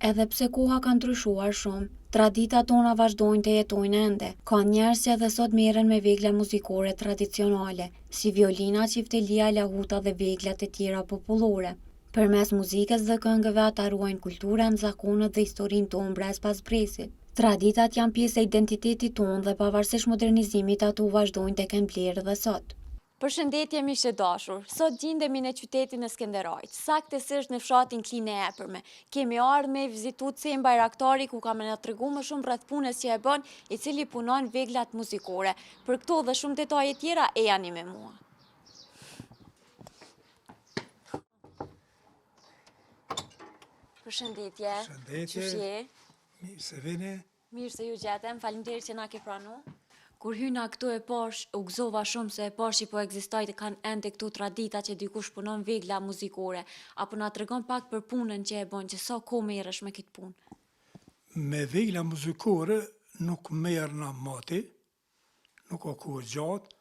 Edhe pse koha ka ndryshuar shumë, traditat tona vazhdojnë të jetojnë ende. Ka njerëz që edhe sot merren me vegla muzikore tradicionale, si violina, çiftelia, lahuta dhe veglat e tjera popullore. Përmes muzikës dhe këngëve ata ruajnë kulturën, zakonet dhe historinë tonë brez pas bresit. Traditat janë pjesë e identitetit tonë dhe pavarësisht modernizimit ato vazhdojnë tek mbledhë dhe sot. Përshëndetje miqtë e dashur, sot gjendemi në qytetin e Skënderajt, saktësisht në fshatin Klinë e Epërme. Kemi ardhur me vizitu Cem Bajraktari ku ka më na tregu më shumë rreth punës që e bën, i cili punon veglat muzikore. Për këto dhe shumë detaje tjera e jani me mua. Përshëndetje. Përshëndetje. Mirë se vini. Mirë se ju gjetem, faleminderit që na ke pranuar. Kur hyna këtu e pash, u gëzova shumë se e pash që po ekzistojnë të kanë ende këtu tradita që dikush punon vegla muzikore, apo na tregon pak për punën që e bën, që sa kohë merresh me këtë punë? Me vegla muzikore nuk merr na mati, nuk ka kohë gjatë,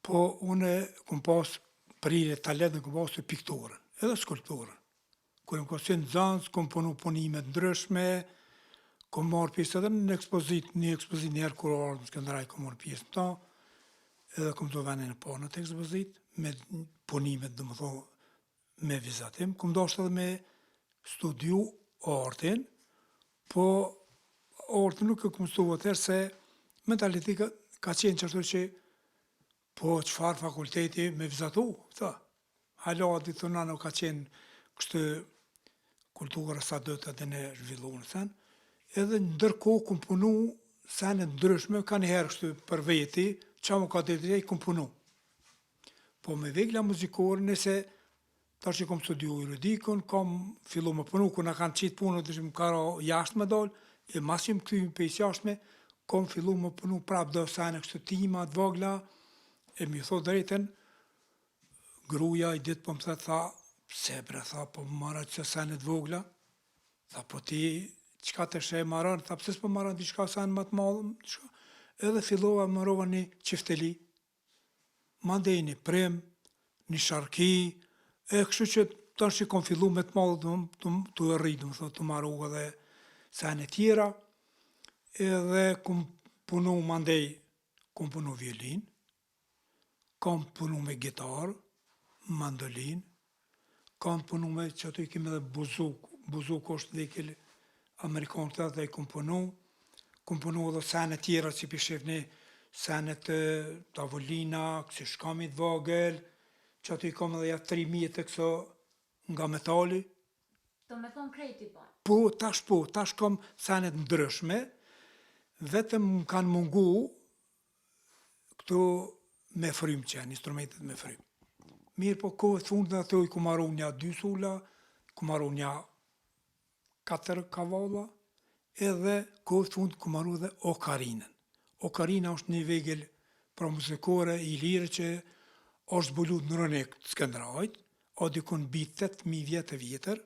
po unë kom pas prirje talent dhe kom pas të pikturën, edhe skulpturën. Kur jam qenë nxënës, kom punu punime të ndryshme, kom marrë pjesë edhe në ekspozitë, një herë kur ardhëm në Skënderaj kom marrë pjesë në ta, edhe kom do venin e parë në të ekspozitë, me punimet dhe më thonë, me vizatim, kom dashur edhe me studiu artin, po artin nuk e kom studiu atëherë se mentaliteti ka qenë qashtu që po çfarë fakulteti me vizatu, tha. Hala di thona nuk ka qenë kështë kultura sa do të ne zhvilluar sen. Edhe ndërkohë kom punu sene ndryshme, ka njëherë kështu për veti, qa më ka të drejt, kom punu. Po me vegla muzikore, nëse tash që kom studiu juridikun, kom fillu më punu, ku na kanë qitë punët, dhe që më kara jashtë me dalë, e mas që më këthymi pejs jashtme, kom fillu më punu prap do sene kështu tima, të vogla, e mi thot drejten, gruja i ditë po më tha, pse bre, tha, po më marra që sene të vogla, tha, po ti, qka të shë e maran, tha pëse s'po maran diçka sen më të madhëm, edhe fillova marrova një qifteli, mandej një prim, një sharki, e kështu që tash që kom fillu me të madhëm të rritë, të marru edhe sen e tjera, edhe kom punu mandej, kom punu violin, kom punu me gitarë, mandolin, kom punu me që ato i kemi edhe buzuk është dhe i kele Amerikanët dhe i kom punu edhe sene tjera që pishevni sene të tavolina, kësi shkamit vogël, që ato i kom edhe ja 3.000 të këso nga metali. Do me thonë krejti ba? Po, tash kom sene të ndryshme, vetëm më kanë mungu këto me frym qenë, instrumentet me frym. Mirë po kohët fundit ato i ku marru nja 2 sula, ku marru nja 4 kavalla, edhe kohët fundit ku marru dhe okarinën. Okarina është një vegel pra muzikore i lirë që është zbulut në Rënik të Skënderajt, o dikun bitë 8.000 vjetë e vjetër,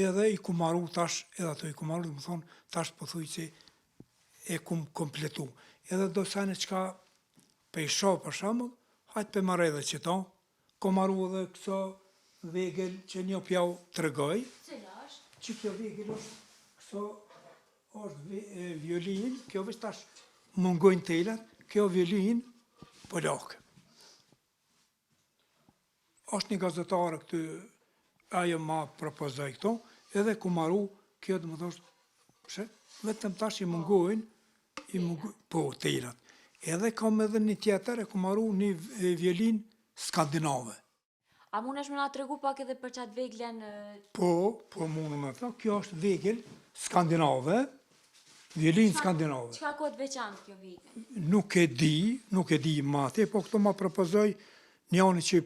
edhe i ku marru tash, edhe ato i ku marru, dhe më thonë, tash po thuj që e kum kompletu. Edhe do sene qka pejsha për shamull, hajtë pe marre edhe që ta, ko marru edhe kësa vegel që një pjau të regoj. Cila është? Që kjo vegel është, kësa është violin, kjo vështë tash mungojnë telat, kjo violin polake. Është një gazetare këtu, ajo ma propozoj këto, edhe ku marru, kjo dhe më thoshtë, vetëm tash i mungojnë, po, telat. Edhe kam edhe një tjetër, e ku marru një violin skandinave. A mund është me nga tregu pak edhe për qatë veglen? Po mundu me thë, kjo është vegel skandinave, violin skandinave. Qka kohët veçantë kjo vegel? Nuk e di mati, po këto ma propozoj njani që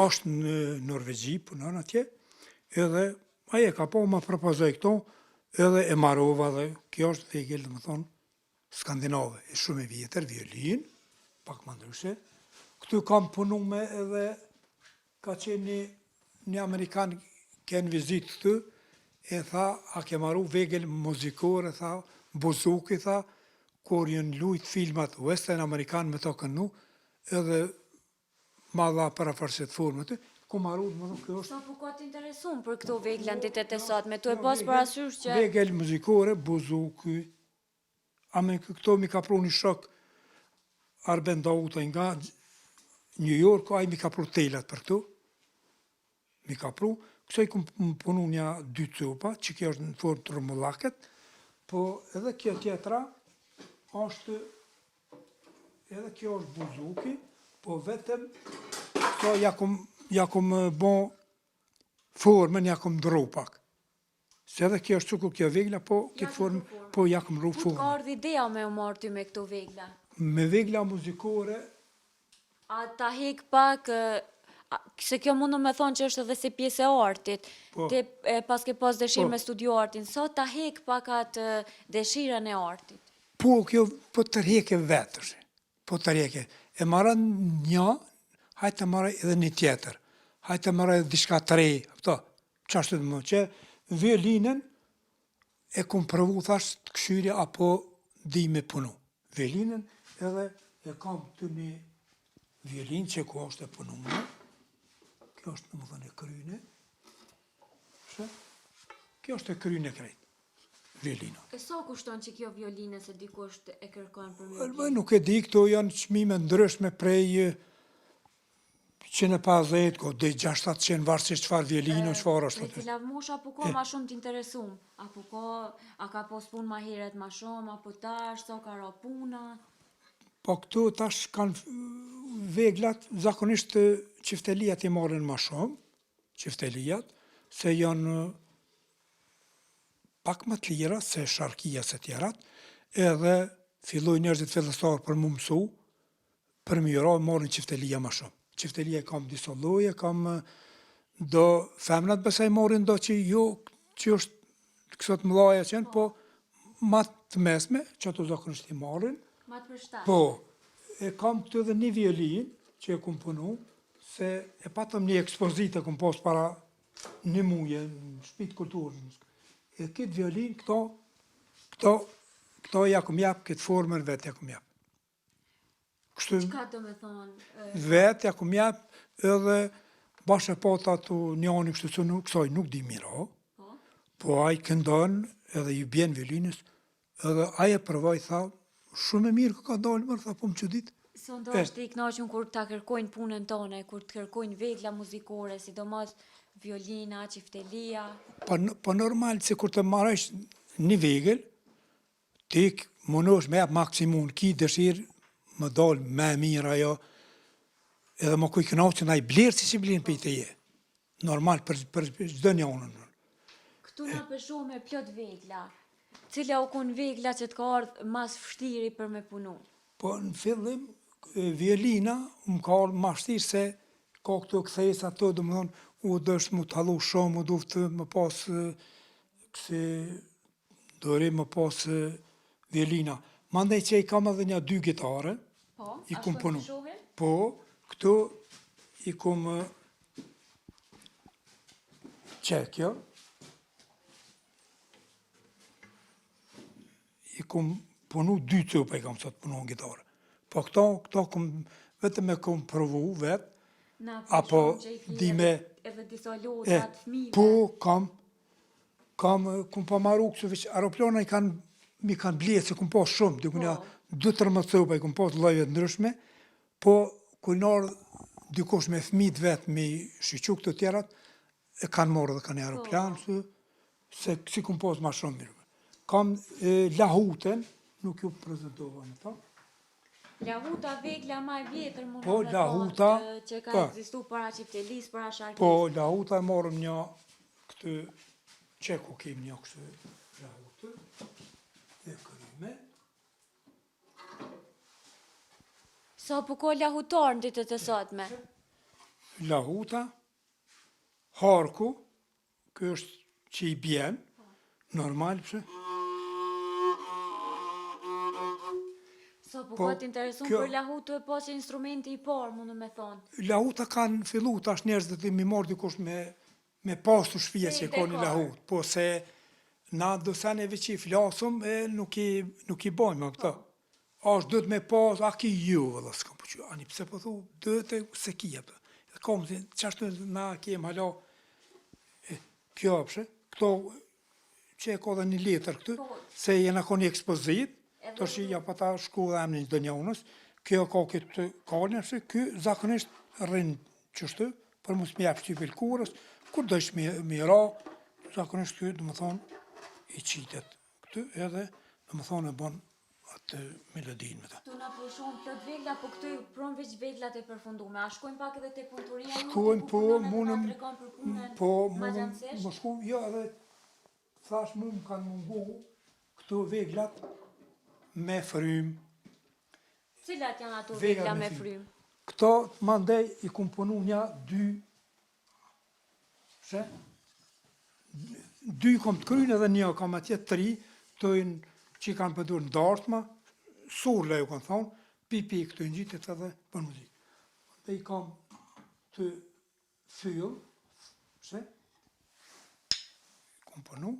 është në Norvegji, punon atje, edhe aje ka po ma propozoj këto, edhe e marova dhe kjo është vegel, dhe më thonë, skandinave. E shumë e vjetër, violin, pak më ndryshe. Këtu kam punu me edhe, ka qenë një Amerikan kënë vizit këtu, e tha, a ke marru vegel muzikore, tha, buzuki, tha, kur jënë lujt filmat western Amerikan me to kënu, edhe ma dha para farset formë të, ku marru, më nuk kjo është. Sa po ka të interesum për këto vegla në ditët e sotme, tu e pas parasysh që... Vegel muzikore, buzuki, a me këto mi ka pru një shok Arben Dauta nga New York, a i mi ka pru telat për këtu, mi ka pru, kësaj ku më punu një 2 copa, që kjo është në formë të rëmullaket, po edhe kjo tjetra është, edhe kjo është buzuki, po vetëm këto jakom bon formën, jakom dru pak. Se edhe kjo është cukur kjo vegla, po këtë formë, po jakom ru Ku formën. ka ardhë idea me u marrë ty me këto vegla? Me vegla muzikore, A ta hek pak, se kjo mundu me thonë që është edhe si pjesë e artit, Po. ti pas ke pas dëshirë Po. me studiu artin, sa ta hek pak atë dëshirën e artit? po kjo po tërheke vetësh, po tërheke. E marrë një, hajtë të marrë edhe një tjetër, hajtë të marrë edhe diçka të re, këto, qashtu të më, që violinën e kom provu thash të këshyri apo di me punu. Violinën edhe e kam të një violinë që ku është e punu më, kjo është në më thënë e kryne, kjo është e kryne krejt, violina. E sa kushton që kjo violine se dikush e kërkon për Bë, violinë? nuk e di, këto janë çmime ndryshme prej 150, ko dhe 600, varësisht çfarë violino, çfarë është. Prej cila mosh apo ka ma shumë t'interesum? Apo ka, a ka pos pun ma heret ma shumë, apo tash, sa ka ra puna? Po këtu tash kanë veglat, zakonisht qiftelijat i marrin ma shumë, qiftelijat, se janë pak më të lira se sharkia se tjerat, edhe filloj njerëzit fillestar për mu mësu, për mjëra marrin qiftelija ma shumë. Qiftelija kam disa lloje, kam do femnat besaj marrin do që jo, që është kësot mëdhaja që janë, po ma të mesme, që ato zakonisht i marrin. Ma të përshtat? Po, e kam këtu edhe një violin që e kum punu, se e patëm një ekspozit e kum pas para një muje në shtëpitë kulturës. E këtë violin, këto ja kum jap, këtë formën vetë ja kum jap. Kështu Qka do me thonë? vetë ja kum jap, edhe bashkë e pata të njani kështu që nuk, kësaj nuk di mira, Po? po ai këndon edhe ju bjen violinës, edhe ai e provoj tha, shumë e mirë ka dalë, mërë, tha, po më çudit. So ndoshtë ti i knaqun kur ta kërkojnë punën tone, kur të kërkojnë vegla muzikore, sidomos violina, qiftelia. Po normal, se kur të marrësh një vegël, ti mundosh me jap maksimum, ki dëshirë më dalë me mirë ajo, edhe më kuj kënaqën ai blerë si blerën për i të je. Normal, për çdo njanën. Këtu na pëshu me plot vegla. Cila u kun vegla që të ka ardhë mas vështiri për me punu? Po në fillim, violina më ka ardhë ma vështirë se ka këto kthesa ato, do më thonë, u dështë më të halu shumë, u duftë më pas këse dore më pas violina. Mandej që i kam edhe një 2 gitare, Po, i ashtu kum të punu. shohin? Po, këtu i kum qekjo, i kum punu 2 copa i kam sot punu në gitarë. Po këto kum, vetëm e kum provu vetë, Na apo përshon që i ki di me... edhe disa lotat, fmive. Po, kum pa maru kësu veç, aeroplana mi kanë bletë, se kum pas shumë, dikunja 2-13 copa i kum pas lloje të ndryshme, po kur nërë dikush me fmit vetë, me shiqu këto tjerat, e kanë morë dhe kanë aeroplan, se si kum pas ma shumë mirë. Kam lahuten, nuk ju prezentova në ta. Lahuta vegla ma e vjetër mund Po, me lahuta, thonë, që ka po. ekzistu para qiftelis, para sharkis. Po, lahuta e morëm një këtë, qeku kem një kështë lahutë, e kryme. Sa po ko lahutar në ditët e sotme? Lahuta, harku, kjo është që i bjen, normal pëse. Sa po Po, ka t'interesun kjo- për lahutu e pas që instrumenti i parë, mundu me thonë. Lahuta kanë fillu tash njerëzit dhe mi marrë dikush me pastu shpia Si që ka një dekor. lahut, po se na do saneve që i flasëm, nuk i bojmë me këta. Ashtë dhëtë me pas, a ki ju, vëllë, s'kam përqy, ani pëse po thu, dhëtë se kija, kom, qashtu na kem hala, kjo apshe, këto që e ka dhe një letër këtu, se jena ka një ekspozit, të shi ja pa ta shku dhe emnin dë njonës, kjo ka këtë kalin, apshe, kjo zakonisht rrinë qështu, për mos me jep shtypil kurës, kur dojsh me ra, zakonisht kjo, dhe më thonë, i qitet këtu, edhe, dhe më thonë, e bon atë melodin me ta. Tu na po shumë plot vegla, po këtu pron veç veglat e përfundume. A shkojnë pak edhe te punëtoria? Shkojnë, po, munëm, ma gjanësesh? më shku, jo, edhe, thash mu më kanë mungu këtu veglat me frym. Cilat janë ato vegla me frym? Këto, mandej, i kum punu nja 2, pse? 2 kom të krynë edhe një kom atje 3, tojnë që i kanë pëdur në dartma, surle ju kanë thonë, pipi këtu në gjitet edhe për muzikë. Dhe i kam të fyll, pse? Kom punu.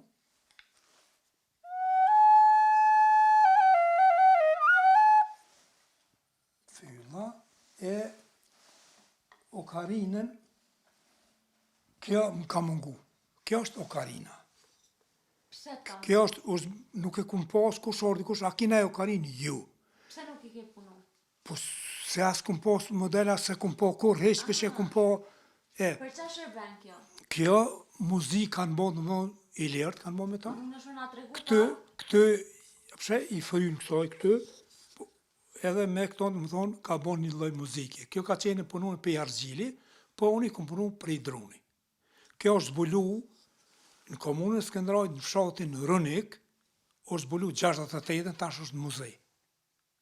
Fylla, e okarinën, kjo më ka mungu. Kjo është okarina. Pse ta? Kjo është, nuk e kum pas kush ordi kush, a kina e okarin, ju. Pse nuk i ke punu? Po se as kum pas modela, se kum pa kur, heq që e kum pa, Për qa shërben kjo? kjo muzikë kanë bo, në i lirtë kanë bo me ta. Unë është nga tregu Këtë, pse, i frynë kësoj këtë, edhe me këto, në më thonë, ka bo një lloj muzike. Kjo ka qenë punu për Argjili, po unë i kum punu për i druni. Kjo është zbulu në komunën Skënderajt, në fshatin Rënik, është zbulu 68, tash është në muzej.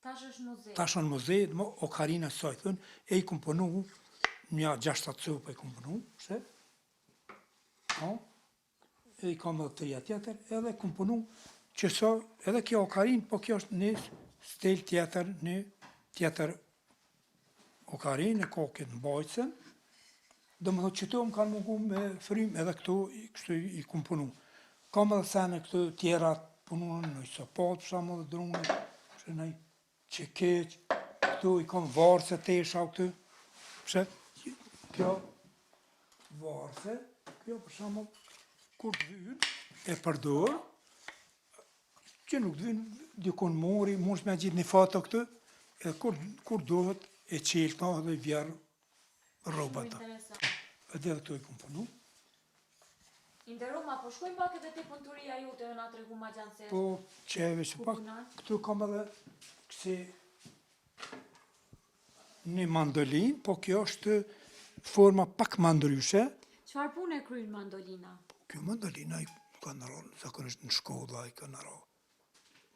Tash është muzej. Tash është në muzej, më okarina saj thënë, e i kum punu, një 6 cupa i kum punu, pse? No, e i kam edhe 3 tjetër, edhe kum punu, që so, edhe kjo okarin, po kjo është një stil tjetër, një tjetër okarin, e ka këtë në bajtësen, dhe më thotë që të më kanë mungu me frym, edhe këtu kështu i kum punu. Kam edhe sene këtu tjera punun, në i sopat, përsa më dhe drunit, që në i qekeq, këtu i kam varse tesha këtu, përse kjo varse, kjo përsa më kur të vynë, e përdor, që nuk të vynë dikon mori, mund me gjitë një fato këtu, edhe kur dohet e qelta dhe i vjerë robata. Edhe këtu i kum punu. Inderoma, po shkojnë pak edhe te punëtoria jote e na tregu ma gjanësesh? Po, qeve që pak, këtu kam edhe kësi një mandolin, po kjo është forma pak mandryshe. Çfarë punë e kryen mandolina? Kjo mandolina i ka në rolë, zakonisht në shkolla i ka në rolë.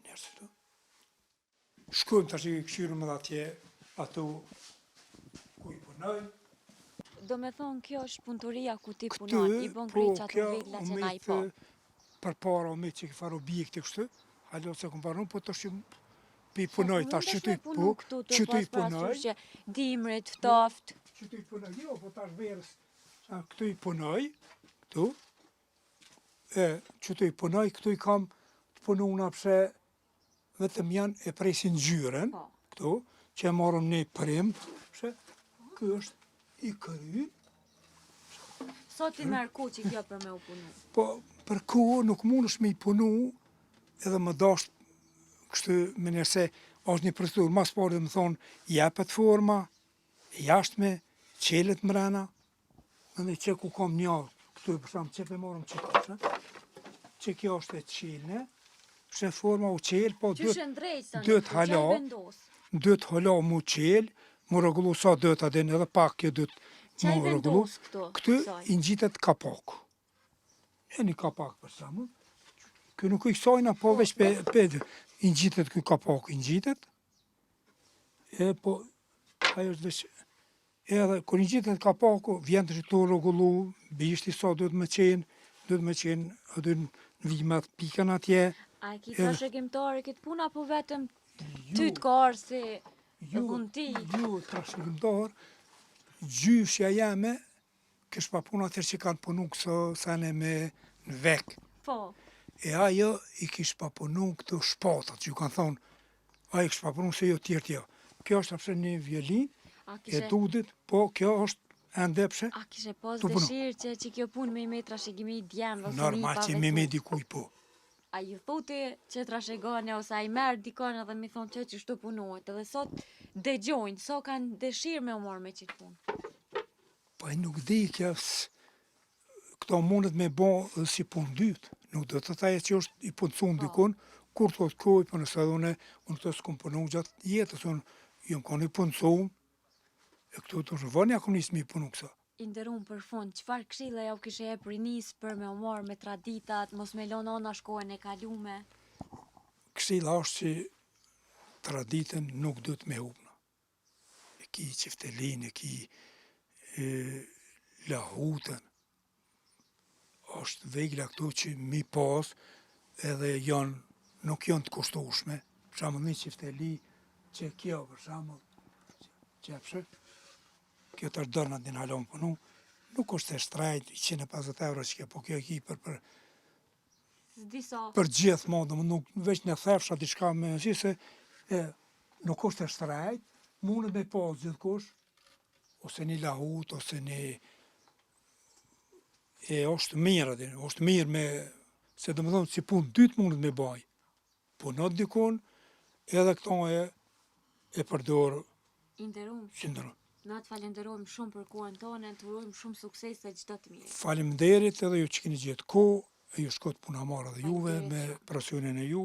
Njerës të. Shkojmë tash i këshyrëm edhe atje ato ku i punoj. Do me thonë, kjo është punëtoria ku ti punon, i bën krejt që ato vegla që na i po. Për para me që i farë objekte kështë, halo se kom parun, po të shumë pi punoj, tash që të i po, që të i punoj. Dimrit, ftoft. Që të i punoj, jo, po tash verës, këtu i punoj, këtu, që të i punoj, këtu i kam të punu nga pse, vetëm janë e presin gjyren, këtu, që e marrëm një prim, pse, kjo është i kry. Sot i merë ku që kjo për me u punu? Po, për ku nuk mund është me i punu, edhe më dasht, kështu, me nërse, është një procedur, mas parë dhe më thonë, jepet forma, jashtme, qelet mrena, në që ku kam një, këtu e përshamë, që për marrëm që kështë, që kjo është e qelne, që forma u qel, po dhëtë hala mu qel, mu rregullu sa dhëtë adin, edhe pak kjo dhëtë mu rregullu, këtu i ngjitet kapaku. E një kapak për shembull. Kjo nuk i sajna, po veç për i ngjitet kjo kapaku, i ngjitet, po ajo është veç, edhe kur i ngjitet kapaku, vjen të të rregullu, bishti sa duhet me qenë, aty në vimet pikën atje. A e ki ta shëgjimtare këtë puna, po vetëm ty të ka arë si vëndi? Ju të shëgjimtar, gjyshja jeme, kësh pa puna tërë që kanë punu këso sene me në vek. Po. E ajo i kish pa punu këto shpatat, që ju kanë thonë, ajo kish pa punu se jo tjertë jo. Kjo është apse një violin, e dudit, po kjo është ende pse, A kishe pas Tu punu. dëshirë që kjo punë me i me trashëgimi i djemë ose normal që me dikuj po. A ju thote që trashëgone ose a i merë dikon edhe mi thonë që shtu punohet edhe sot dëgjojnë, so kanë dëshirë me u marrë me qitë punë. Po e nuk di këto mundet me bo dhe si punë dytë. Nuk do të thaje që është i punësun dikun, kur të kohë, po nëse edhe unë këtë s'kom punu gjatë jetës, unë jënë konë i punësun, e këtu të shëvën ja kom njësë mi punu kësa. Inderum për fund, qëfar këshilla ja u kishe e prinis për me u marrë me traditat, mos me lonë ona shkojnë e kalume? Këshilla është që traditën nuk do të me hupna. E ki qiftelin, e ki lahutën, është vegla këtu që mi pas edhe nuk janë të kushtushme. Për shembull një qifteli që kjo për shembull qepshë, kjo të është dërna din halon punu, nuk është e shtrajt 150 euro që kjo, po kjo e ki për gjithë modë, nuk veç në thefsha diçka me nësi se nuk është e shtrajt, mundet me pas gjithkush, ose një lahut, ose një është mirë, është mirë me, se do më thonë, si punë dytë mundet me baj. Punot dikun, edhe këto e përdorë. Inderum. Qëndërë. Na të falenderojmë shumë për kohën tonë, të urojmë shumë sukses dhe çdo të mirë. Faleminderit edhe ju që keni gjetë kohë, e ju shkot puna marrë dhe juve me presionin e ju.